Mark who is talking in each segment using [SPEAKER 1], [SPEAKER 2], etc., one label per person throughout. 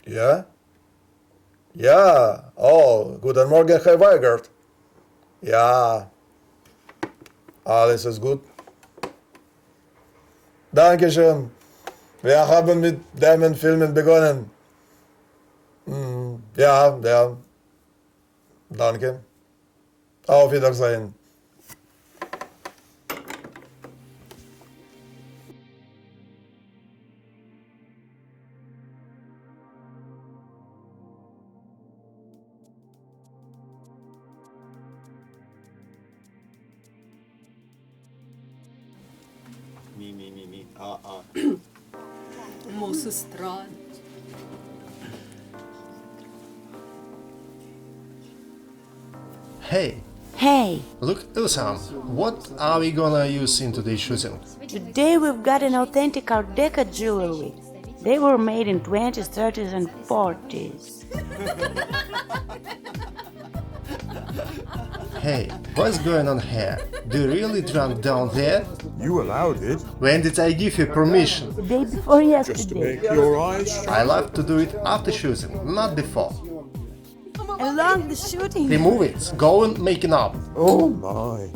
[SPEAKER 1] Ja? Ja. Oh, guten Morgen, Herr Weigert. Ja, alles ist gut. Dankeschön. Wir haben mit deinen Filmen begonnen. Ja, ja. Danke. Auf Wiedersehen.
[SPEAKER 2] Ні. А.
[SPEAKER 3] Мо сестра.
[SPEAKER 4] Hey,
[SPEAKER 5] Hey,
[SPEAKER 4] look, Ilsam, what are we gonna use in today's shooting?
[SPEAKER 5] today we've got an authentic Art Deco jewelry. They were made in 20s, 30s and 40s.
[SPEAKER 4] Hey, what's going on here? Do you really drunk down there?
[SPEAKER 6] You allowed it,
[SPEAKER 4] When did I give you permission?
[SPEAKER 5] The day before
[SPEAKER 6] just to
[SPEAKER 5] yesterday.
[SPEAKER 6] make your eyes shine.
[SPEAKER 4] I love to do it after shooting, not before.
[SPEAKER 5] Along the shooting.
[SPEAKER 4] Remove it, go and making up.
[SPEAKER 6] Oh my.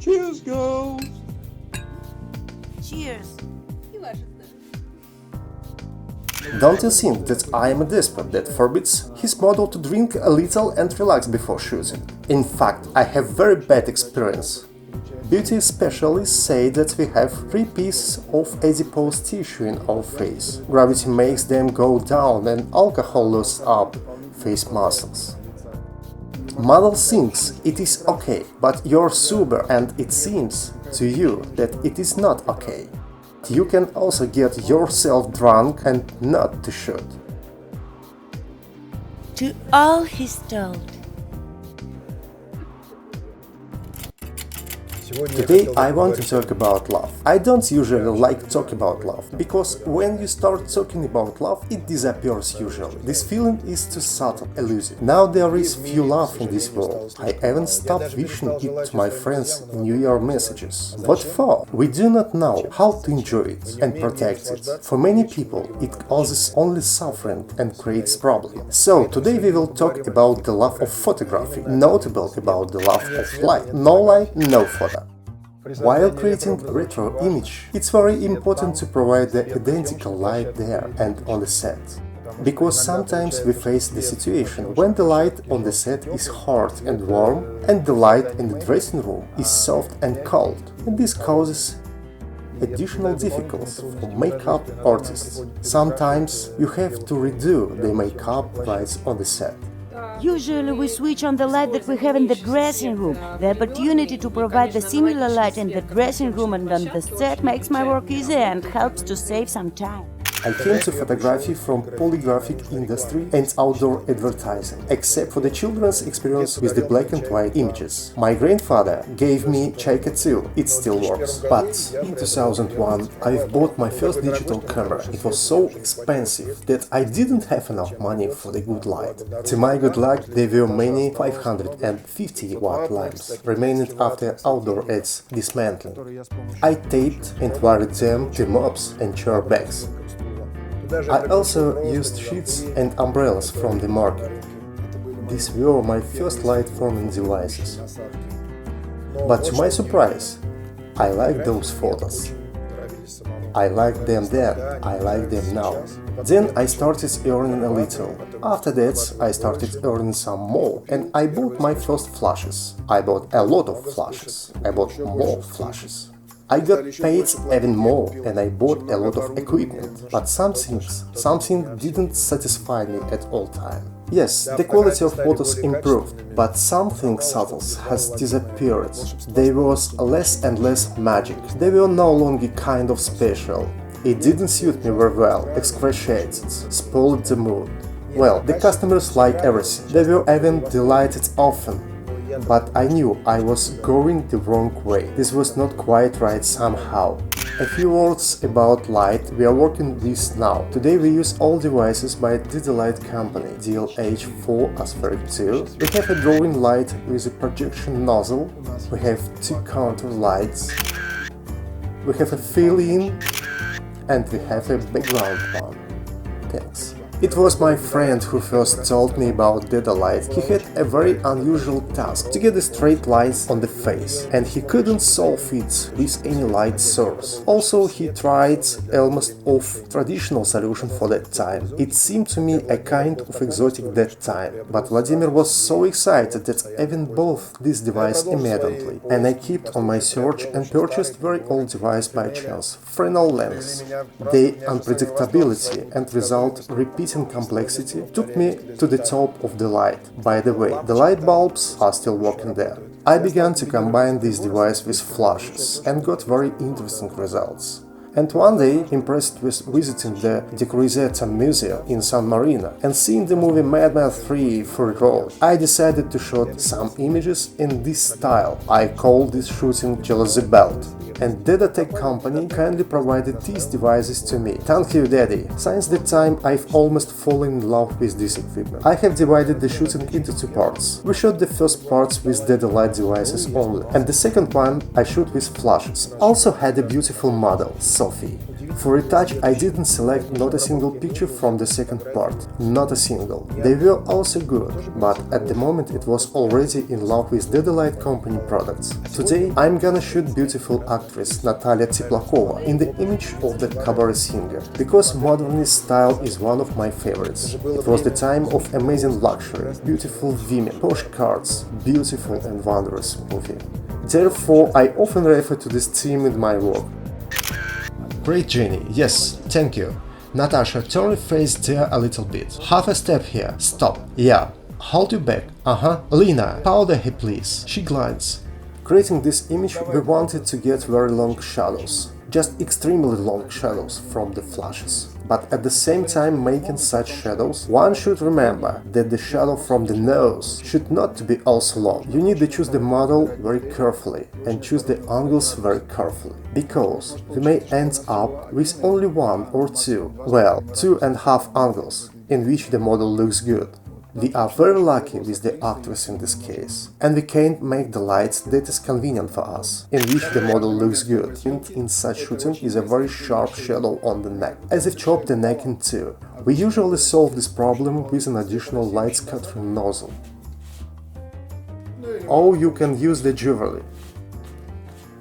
[SPEAKER 6] Cheers, girls.
[SPEAKER 5] Cheers.
[SPEAKER 4] Don't you think that I am a despot that forbids his model to drink a little and relax before shooting? In fact, I have very bad experience. Beauty specialists say that we have 3 pieces of adipose tissue in our face. Gravity makes them go down and alcohol loses up face muscles. Model thinks it is okay, but you're sober and it seems to you that it is not okay. You can also get yourself drunk and not to shoot.
[SPEAKER 5] To all he's told.
[SPEAKER 4] Today I want to talk about love. I don't usually like talk about love, because when you start talking about love, it disappears usually. This feeling is too subtle, elusive. Now there is few love in this world. I even stopped wishing it to my friends in New Year messages. What for? We do not know how to enjoy it and protect it. For many people, it causes only suffering and creates problems. So today we will talk about the love of photography, notable about the love of light. No light, no photo. While creating a retro image, it's very important to provide the identical light there and on the set. Because sometimes we face the situation when the light on the set is hot and warm and the light in the dressing room is soft and cold, and this causes additional difficulties for makeup artists. Sometimes you have to redo the makeup right on the set.
[SPEAKER 5] Usually we switch on the light that we have in the dressing room. The opportunity to provide the similar light in the dressing room and on the set makes my work easy and helps to save some time.
[SPEAKER 4] I came to photography from polygraphic industry and outdoor advertising, except for the children's experience with the black and white images. My grandfather gave me Leica too, it still works. But in 2001 I bought my first digital camera. It was so expensive that I didn't have enough money for the good light. To my good luck, there were many 550 watt lamps remaining after outdoor ads dismantling. I taped and wired them to mobs and chair bags. I also used sheets and umbrellas from the market. These were my first light-forming devices. But to my surprise, I like those photos. I liked them then, I like them now. Then I started earning a little. After that, I started earning some more, and I bought my first flashes. I bought a lot of flashes. I bought more flashes. I got paid even more and I bought a lot of equipment, but something didn't satisfy me at all time. Yes, the quality of photos improved, but something subtle has disappeared. There was less and less magic. They were no longer kind of special. It didn't suit me very well, excruciated, spoiled the mood. Well, the customers like everything. They were even delighted often. But I knew I was going the wrong way. This was not quite right somehow. A few words about light. We are working this now. Today we use all devices by Dedolight company, DLH4 Aspheric 2. We have a drawing light with a projection nozzle. We have 2 counter lights. We have a fill-in and we have a background one. Thanks. It was my friend who first told me about Dedolight. He had a very unusual task to get the straight lights on the face, and he couldn't solve it with any light source. Also, he tried almost of traditional solution for that time. It seemed to me a kind of exotic that time, but Vladimir was so excited that I even bought this device immediately, and I kept on my search and purchased very old device by chance, Fresnel lens. The unpredictability and result repeating complexity took me to the top of the light. By the way, the light bulbs are still working there. I began to combine this device with flashes and got very interesting results. And one day, impressed with visiting the De Cruzeta Museum in San Marino and seeing the movie Mad Men 3 Fury Road, I decided to shoot some images in this style. I call this shooting Jealousy Belt. And Dedotech company kindly provided these devices to me. Thank you, Daddy! Since that time, I've almost fallen in love with this equipment. I have divided the shooting into two parts. We shot the first parts with Dedolight devices only, and the second one I shoot with flashes. Also had a beautiful model, Sophie. For retouch, I didn't select not a single picture from the second part, not a single. They were also good, but at the moment it was already in love with Dedolight company products. Today I'm gonna shoot beautiful actress Natalia Teplakova in the image of the cabaret singer, because modernist style is one of my favorites. It was the time of amazing luxury, beautiful women, posh cars, beautiful and wondrous movie. Therefore, I often refer to this theme in my work. Great, Jenny. Yes, thank you. Natasha, turn your face there a little bit. Half a step here. Stop. Yeah. Hold you back. Lena, powder her please. She glides. Creating this image, we wanted to get very long shadows. Just extremely long shadows from the flashes. But at the same time making such shadows, one should remember that the shadow from the nose should not be also long. You need to choose the model very carefully and choose the angles very carefully, because we may end up with only one or two, well, 2.5 angles, in which the model looks good. We are very lucky with the actress in this case, and we can't make the lights that is convenient for us, in which the model looks good. And in such shooting is a very sharp shadow on the neck, as if chopped the neck in two. We usually solve this problem with an additional light scattering nozzle. Or you can use the jewelry.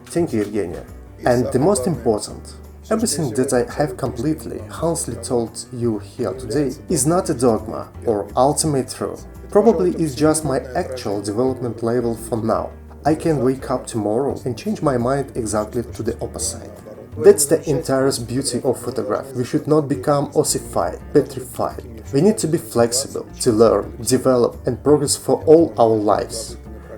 [SPEAKER 4] Thank you, Evgenia. And the most important, everything that I have completely, honestly told you here today is not a dogma or ultimate truth. Probably it's just my actual development level for now. I can wake up tomorrow and change my mind exactly to the opposite. That's the entire beauty of photography. We should not become ossified, petrified. We need to be flexible, to learn, develop and progress for all our lives.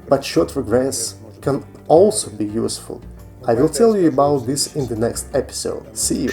[SPEAKER 4] But short regress can also be useful. I will tell you about this in the next episode. See you!